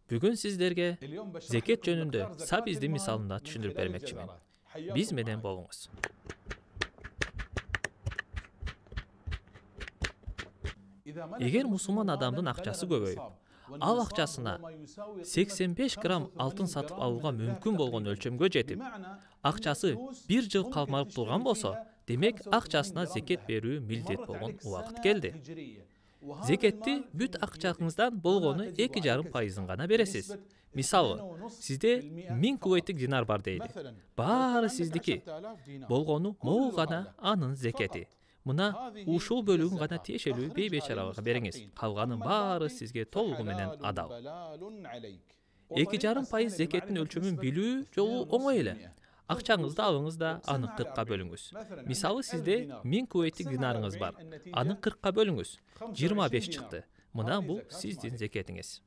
Бүгүн сиздерге зекет жөнүндө сабизди мисалында түшүндүрүп бермекчимин. Биз менен болуңуз. Эгер мусулман адамдын акчасы көбөйүп, ал акчасына 85 грамм алтын сатып алууга мүмкүн болгон өлчөмгө жетип, акчасы 1 жыл калмалып турган болсо, демек акчасына зекет берүү милдет болгон убакыт келди. Зекетти бүт акчаңыздан болгону 2,5% гана бересиз. Мисалы, сизде 1000 кувейттик динар бар дейли. Баары сиздики. Болгону могу гана анын зекети. Мына ушул бөлүгүн гана тиешелүү бейбечарага бериңиз. Калганын баары сизге толугу менен адал. 2,5% зекеттин өлчөмүн билүү жолу оңой эле. Акчаңызды алыңыз да аны 40-ка бөлүңүз. Мисалы, сизде 1000 кувейттик динарыңыз бар. Аны 40-ка бөлүңүз. 25 чыкты. Мына бул сиздин зекетиңиз.